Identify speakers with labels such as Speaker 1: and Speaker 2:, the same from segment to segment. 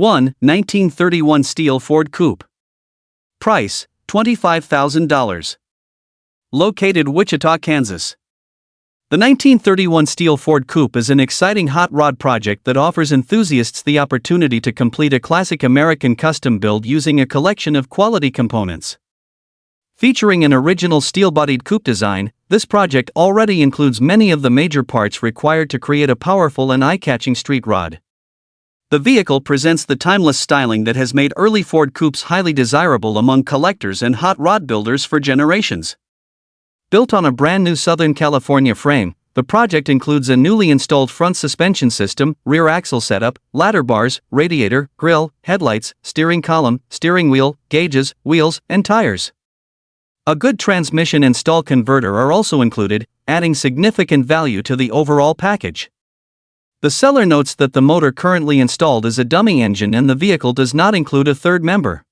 Speaker 1: 1. 1931 steel Ford Coupe. Price, $25,000. Located Wichita, Kansas. The 1931 steel Ford Coupe is an exciting hot rod project that offers enthusiasts the opportunity to complete a classic American custom build using a collection of quality components. Featuring an original steel-bodied coupe design, this project already includes many of the major parts required to create a powerful and eye-catching street rod. The vehicle presents the timeless styling that has made early Ford coupes highly desirable among collectors and hot rod builders for generations. Built on a brand new Southern California frame, the project includes a newly installed front suspension system, rear axle setup, ladder bars, radiator, grille, headlights, steering column, steering wheel, gauges, wheels, and tires. A good transmission and stall converter are also included, adding significant value to the overall package. The seller notes that the motor currently installed is a dummy engine and the vehicle does not include a third member.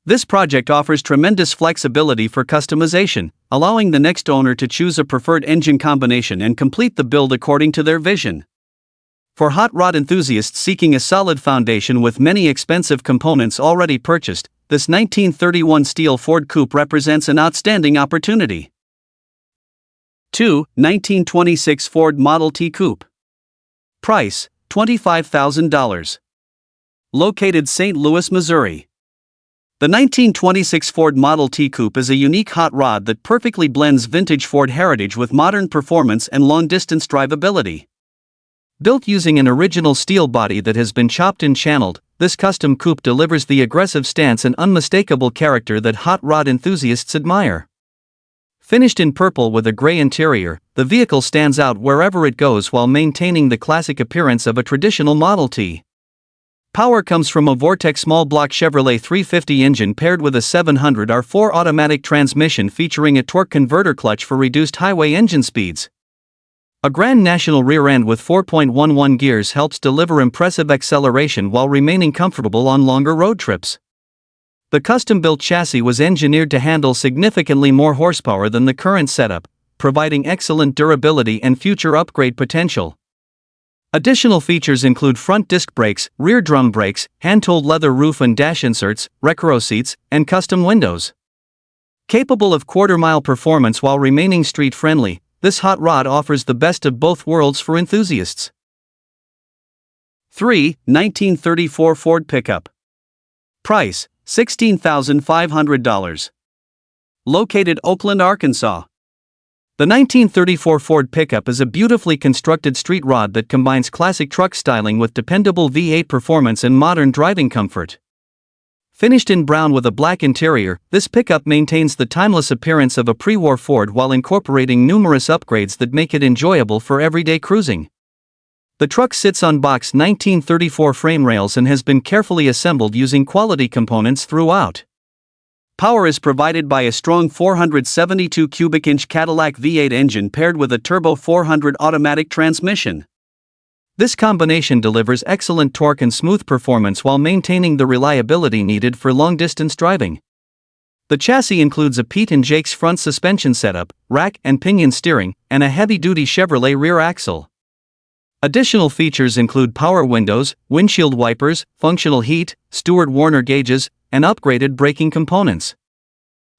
Speaker 1: This project offers tremendous flexibility for customization, allowing the next owner to choose a preferred engine combination and complete the build according to their vision. For hot rod enthusiasts seeking a solid foundation with many expensive components already purchased, this 1931 steel Ford Coupe represents an outstanding opportunity. 2. 1926 Ford Model T Coupe. Price, $25,000. Located St. Louis, Missouri. The 1926 Ford Model T Coupe is a unique hot rod that perfectly blends vintage Ford heritage with modern performance and long-distance drivability. Built using an original steel body that has been chopped and channeled, this custom coupe delivers the aggressive stance and unmistakable character that hot rod enthusiasts admire. Finished in purple with a gray interior, the vehicle stands out wherever it goes while maintaining the classic appearance of a traditional Model T. Power comes from a Vortec small block Chevrolet 350 engine paired with a 700R4 automatic transmission featuring a torque converter clutch for reduced highway engine speeds. A Grand National rear end with 4.11 gears helps deliver impressive acceleration while remaining comfortable on longer road trips. The custom-built chassis was engineered to handle significantly more horsepower than the current setup, providing excellent durability and future upgrade potential. Additional features include front disc brakes, rear drum brakes, hand-tooled leather roof and dash inserts, Recaro seats, and custom windows. Capable of quarter-mile performance while remaining street-friendly, this hot rod offers the best of both worlds for enthusiasts. 3. 1934 Ford Pickup. Price, $16,500. Located Oakland, Arkansas. The 1934 Ford Pickup is a beautifully constructed street rod that combines classic truck styling with dependable V8 performance and modern driving comfort. Finished in brown with a black interior, this pickup maintains the timeless appearance of a pre-war Ford while incorporating numerous upgrades that make it enjoyable for everyday cruising. The truck sits on box 1934 frame rails and has been carefully assembled using quality components throughout. Power is provided by a strong 472 cubic inch Cadillac V8 engine paired with a turbo 400 automatic transmission. This combination delivers excellent torque and smooth performance while maintaining the reliability needed for long-distance driving. The chassis includes a Pete and Jake's front suspension setup, rack and pinion steering, and a heavy-duty Chevrolet rear axle. Additional features include power windows, windshield wipers, functional heat, Stewart Warner gauges, and upgraded braking components.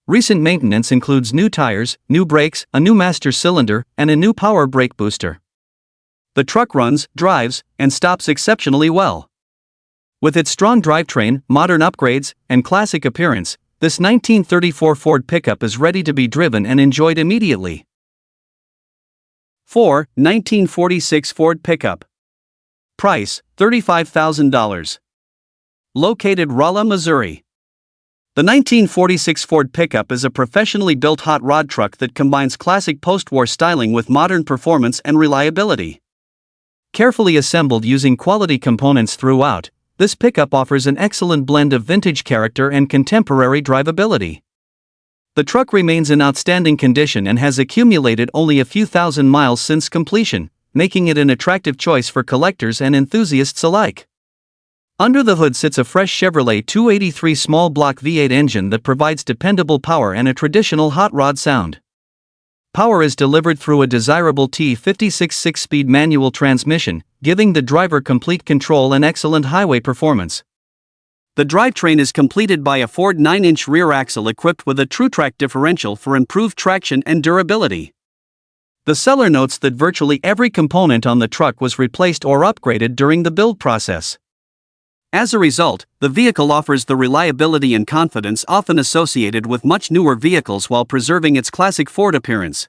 Speaker 1: Recent maintenance includes new tires, new brakes, a new master cylinder, and a new power brake booster. The truck runs, drives, and stops exceptionally well. With its strong drivetrain, modern upgrades, and classic appearance, this 1934 Ford pickup is ready to be driven and enjoyed immediately. 4. 1946 Ford Pickup. Price, $35,000. Located Rolla, Missouri. The 1946 Ford Pickup is a professionally built hot rod truck that combines classic post-war styling with modern performance and reliability. Carefully assembled using quality components throughout, this pickup offers an excellent blend of vintage character and contemporary drivability. The truck remains in outstanding condition and has accumulated only a few thousand miles since completion, making it an attractive choice for collectors and enthusiasts alike. Under the hood sits a fresh Chevrolet 283 small block V8 engine that provides dependable power and a traditional hot rod sound. Power is delivered through a desirable T56 six-speed manual transmission, giving the driver complete control and excellent highway performance. The drivetrain is completed by a Ford 9-inch rear axle equipped with a TrueTrack differential for improved traction and durability. The seller notes that virtually every component on the truck was replaced or upgraded during the build process. As a result, the vehicle offers the reliability and confidence often associated with much newer vehicles while preserving its classic Ford appearance.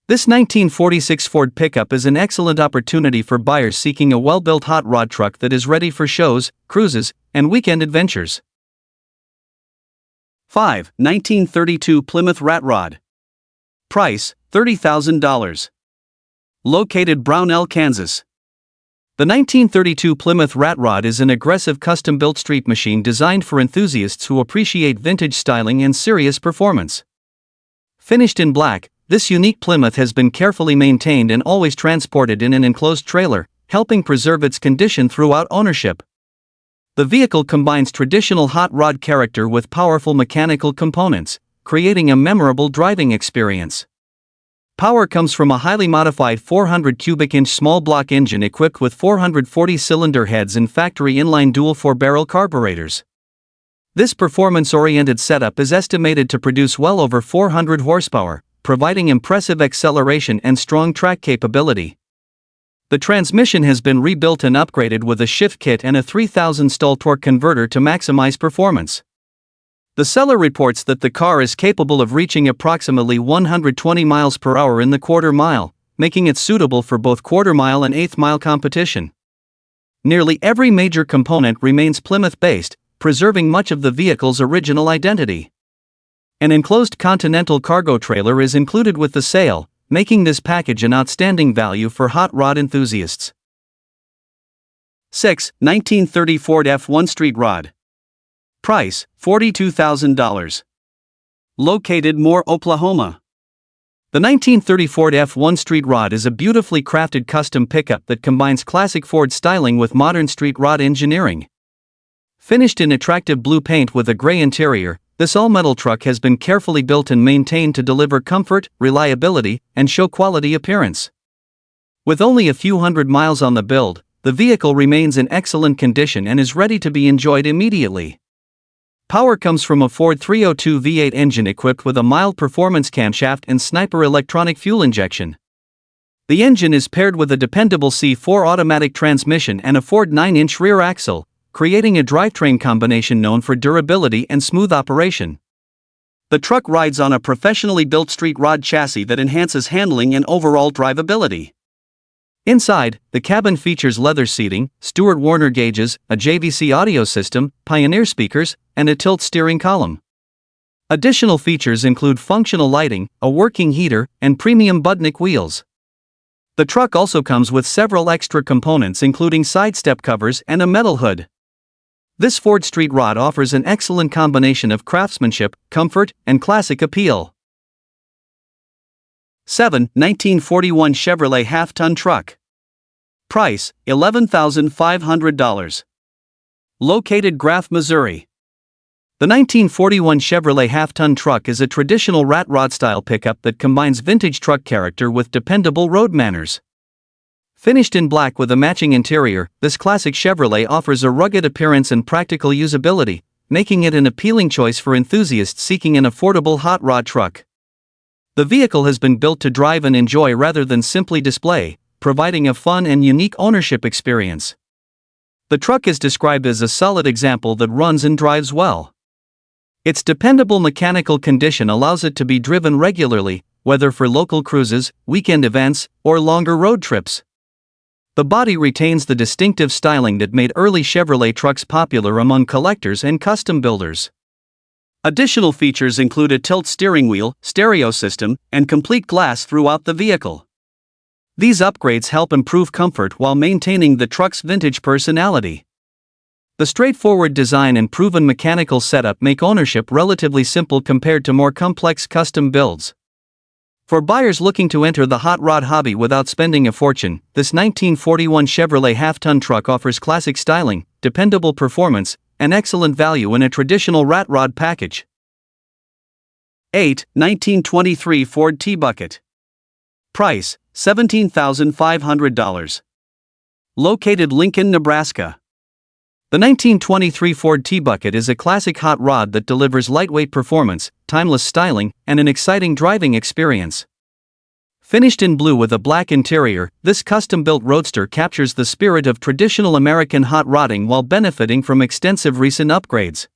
Speaker 1: This 1946 Ford pickup is an excellent opportunity for buyers seeking a well-built hot rod truck that is ready for shows, cruises, and weekend adventures. 5. 1932 Plymouth Rat Rod. Price, $30,000. Located Brownell, Kansas. The 1932 Plymouth Rat Rod is an aggressive custom-built street machine designed for enthusiasts who appreciate vintage styling and serious performance. Finished in black, this unique Plymouth has been carefully maintained and always transported in an enclosed trailer, helping preserve its condition throughout ownership. The vehicle combines traditional hot rod character with powerful mechanical components, creating a memorable driving experience. Power comes from a highly modified 400 cubic inch small block engine equipped with 440 cylinder heads and factory inline dual 4-barrel carburetors. This performance-oriented setup is estimated to produce well over 400 horsepower, providing impressive acceleration and strong track capability. The transmission has been rebuilt and upgraded with a shift kit and a 3,000 stall torque converter to maximize performance. The seller reports that the car is capable of reaching approximately 120 miles per hour in the quarter mile, making it suitable for both quarter-mile and eighth-mile competition. Nearly every major component remains Plymouth-based, preserving much of the vehicle's original identity. An enclosed Continental cargo trailer is included with the sale, making this package an outstanding value for hot rod enthusiasts. 6. 1930 Ford F1 Street Rod. Price, $42,000. Located Moore, Oklahoma. The 1930 Ford F1 Street Rod is a beautifully crafted custom pickup that combines classic Ford styling with modern street rod engineering. Finished in attractive blue paint with a gray interior, this all-metal truck has been carefully built and maintained to deliver comfort, reliability, and show-quality appearance. With only a few hundred miles on the build, the vehicle remains in excellent condition and is ready to be enjoyed immediately. Power comes from a Ford 302 V8 engine equipped with a mild performance camshaft and Sniper electronic fuel injection. The engine is paired with a dependable C4 automatic transmission and a Ford 9-inch rear axle, creating a drivetrain combination known for durability and smooth operation. The truck rides on a professionally built street rod chassis that enhances handling and overall drivability. Inside, the cabin features leather seating, Stewart Warner gauges, a JVC audio system, Pioneer speakers, and a tilt steering column. Additional features include functional lighting, a working heater, and premium Budnik wheels. The truck also comes with several extra components including side step covers and a metal hood. This Ford Street Rod offers an excellent combination of craftsmanship, comfort, and classic appeal. 7. 1941 Chevrolet Half-Ton Truck. Price, $11,500. Located Graff, Missouri. The 1941 Chevrolet half-ton truck is a traditional rat rod-style pickup that combines vintage truck character with dependable road manners. Finished in black with a matching interior, this classic Chevrolet offers a rugged appearance and practical usability, making it an appealing choice for enthusiasts seeking an affordable hot rod truck. The vehicle has been built to drive and enjoy rather than simply display, providing a fun and unique ownership experience. The truck is described as a solid example that runs and drives well. Its dependable mechanical condition allows it to be driven regularly, whether for local cruises, weekend events, or longer road trips. The body retains the distinctive styling that made early Chevrolet trucks popular among collectors and custom builders. Additional features include a tilt steering wheel, stereo system, and complete glass throughout the vehicle. These upgrades help improve comfort while maintaining the truck's vintage personality. The straightforward design and proven mechanical setup make ownership relatively simple compared to more complex custom builds. For buyers looking to enter the hot rod hobby without spending a fortune, this 1941 Chevrolet half-ton truck offers classic styling, dependable performance, and excellent value in a traditional rat rod package. 8. 1923 Ford T-Bucket. Price, $17,500. Located Lincoln, Nebraska. The 1923 Ford T-Bucket is a classic hot rod that delivers lightweight performance, timeless styling, and an exciting driving experience. Finished in blue with a black interior, this custom-built roadster captures the spirit of traditional American hot rodding while benefiting from extensive recent upgrades.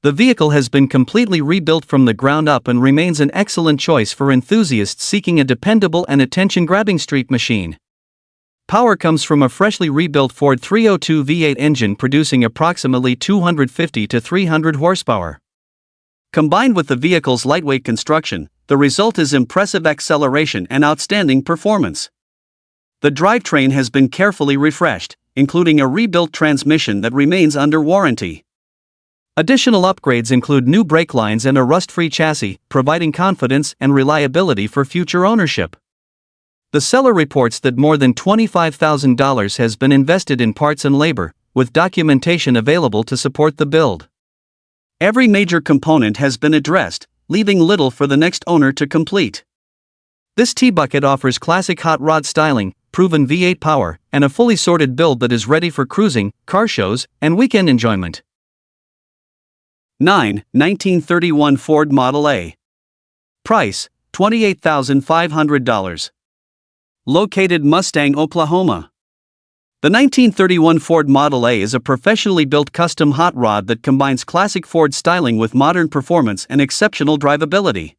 Speaker 1: The vehicle has been completely rebuilt from the ground up and remains an excellent choice for enthusiasts seeking a dependable and attention-grabbing street machine. Power comes from a freshly rebuilt Ford 302 V8 engine producing approximately 250 to 300 horsepower. Combined with the vehicle's lightweight construction, the result is impressive acceleration and outstanding performance. The drivetrain has been carefully refreshed, including a rebuilt transmission that remains under warranty. Additional upgrades include new brake lines and a rust-free chassis, providing confidence and reliability for future ownership. The seller reports that more than $25,000 has been invested in parts and labor, with documentation available to support the build. Every major component has been addressed, leaving little for the next owner to complete. This T-Bucket offers classic hot rod styling, proven V8 power, and a fully sorted build that is ready for cruising, car shows, and weekend enjoyment. 9. 1931 Ford Model A. Price, $28,500. Located Mustang, Oklahoma. The 1931 Ford Model A is a professionally built custom hot rod that combines classic Ford styling with modern performance and exceptional drivability.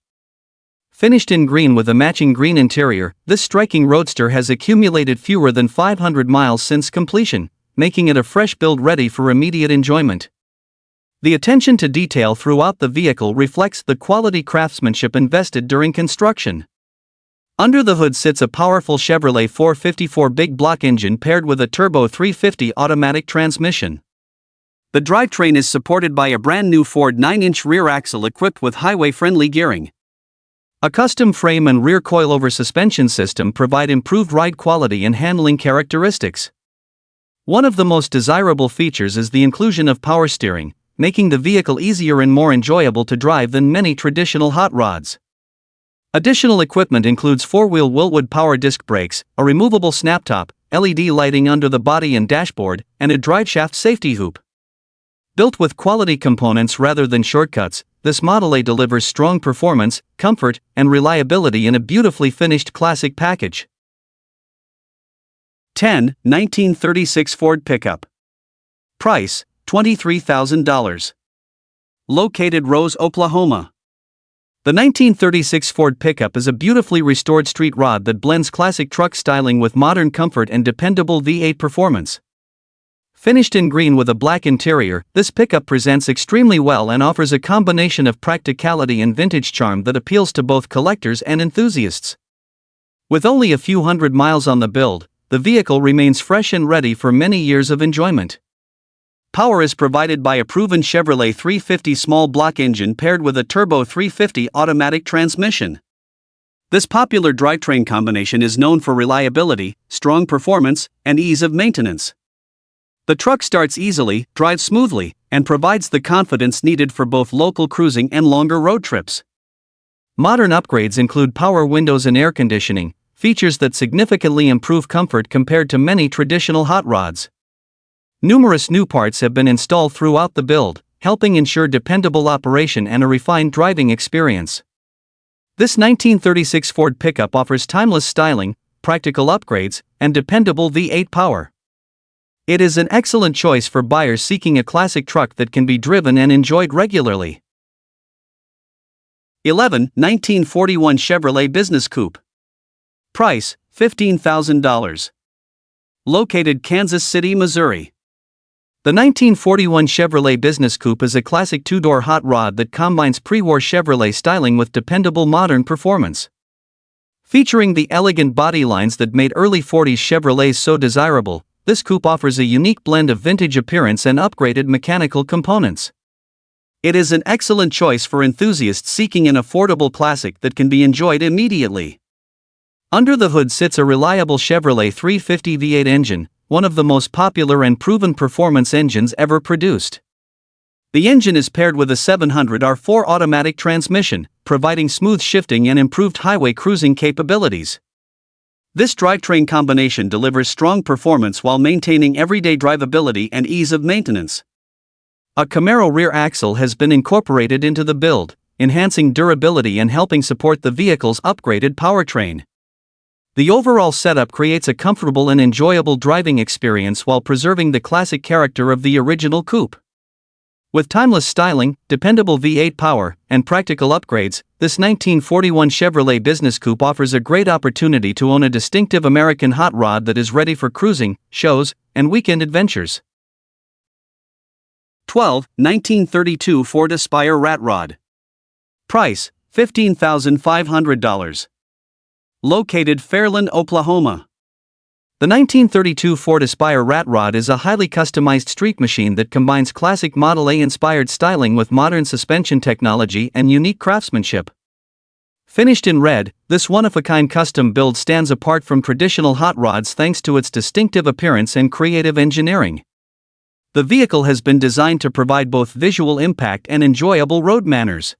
Speaker 1: Finished in green with a matching green interior, this striking roadster has accumulated fewer than 500 miles since completion, making it a fresh build ready for immediate enjoyment. The attention to detail throughout the vehicle reflects the quality craftsmanship invested during construction. Under the hood sits a powerful Chevrolet 454 big block engine paired with a turbo 350 automatic transmission. The drivetrain is supported by a brand new Ford 9-inch rear axle equipped with highway-friendly gearing. A custom frame and rear coilover suspension system provide improved ride quality and handling characteristics. One of the most desirable features is the inclusion of power steering, making the vehicle easier and more enjoyable to drive than many traditional hot rods. Additional equipment includes four-wheel Wiltwood power disc brakes, a removable snap-top, LED lighting under the body and dashboard, and a driveshaft safety hoop. Built with quality components rather than shortcuts, this Model A delivers strong performance, comfort, and reliability in a beautifully finished classic package. 10. 1936 Ford Pickup. Price, $23,000. Located Rose, Oklahoma. The 1936 Ford Pickup is a beautifully restored street rod that blends classic truck styling with modern comfort and dependable V8 performance. Finished in green with a black interior, this pickup presents extremely well and offers a combination of practicality and vintage charm that appeals to both collectors and enthusiasts. With only a few hundred miles on the build, the vehicle remains fresh and ready for many years of enjoyment. Power is provided by a proven Chevrolet 350 small block engine paired with a turbo 350 automatic transmission. This popular drivetrain combination is known for reliability, strong performance, and ease of maintenance. The truck starts easily, drives smoothly, and provides the confidence needed for both local cruising and longer road trips. Modern upgrades include power windows and air conditioning, features that significantly improve comfort compared to many traditional hot rods. Numerous new parts have been installed throughout the build, helping ensure dependable operation and a refined driving experience. This 1936 Ford pickup offers timeless styling, practical upgrades, and dependable V8 power. It is an excellent choice for buyers seeking a classic truck that can be driven and enjoyed regularly. 11. 1941 Chevrolet Business Coupe. Price, $15,000. Located Kansas City, Missouri. The 1941 Chevrolet Business Coupe is a classic two-door hot rod that combines pre-war Chevrolet styling with dependable modern performance. Featuring the elegant body lines that made early 40s Chevrolets so desirable, this coupe offers a unique blend of vintage appearance and upgraded mechanical components. It is an excellent choice for enthusiasts seeking an affordable classic that can be enjoyed immediately. Under the hood sits a reliable Chevrolet 350 V8 engine, one of the most popular and proven performance engines ever produced. The engine is paired with a 700R4 automatic transmission, providing smooth shifting and improved highway cruising capabilities. This drivetrain combination delivers strong performance while maintaining everyday drivability and ease of maintenance. A Camaro rear axle has been incorporated into the build, enhancing durability and helping support the vehicle's upgraded powertrain. The overall setup creates a comfortable and enjoyable driving experience while preserving the classic character of the original coupe. With timeless styling, dependable V8 power, and practical upgrades, this 1941 Chevrolet Business Coupe offers a great opportunity to own a distinctive American hot rod that is ready for cruising, shows, and weekend adventures. 12. 1932 Ford Aspire Rat Rod. Price, $15,500. Located Fairland, Oklahoma. The 1932 Ford Aspire Rat Rod is a highly customized street machine that combines classic Model A-inspired styling with modern suspension technology and unique craftsmanship. Finished in red, this one-of-a-kind custom build stands apart from traditional hot rods thanks to its distinctive appearance and creative engineering. The vehicle has been designed to provide both visual impact and enjoyable road manners.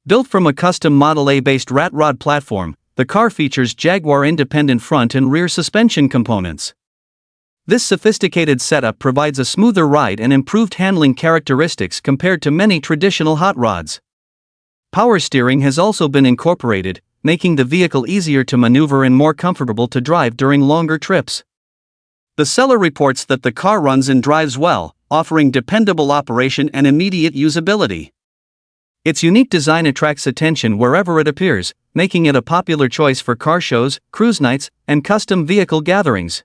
Speaker 1: Built from a custom Model A-based rat rod platform, the car features Jaguar independent front and rear suspension components. This sophisticated setup provides a smoother ride and improved handling characteristics compared to many traditional hot rods. Power steering has also been incorporated, making the vehicle easier to maneuver and more comfortable to drive during longer trips. The seller reports that the car runs and drives well, offering dependable operation and immediate usability. Its unique design attracts attention wherever it appears, making it a popular choice for car shows, cruise nights, and custom vehicle gatherings.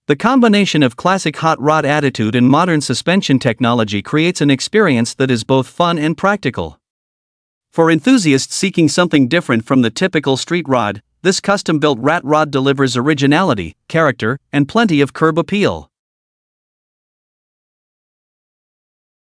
Speaker 1: The combination of classic hot rod attitude and modern suspension technology creates an experience that is both fun and practical. For enthusiasts seeking something different from the typical street rod, this custom-built rat rod delivers originality, character, and plenty of curb appeal.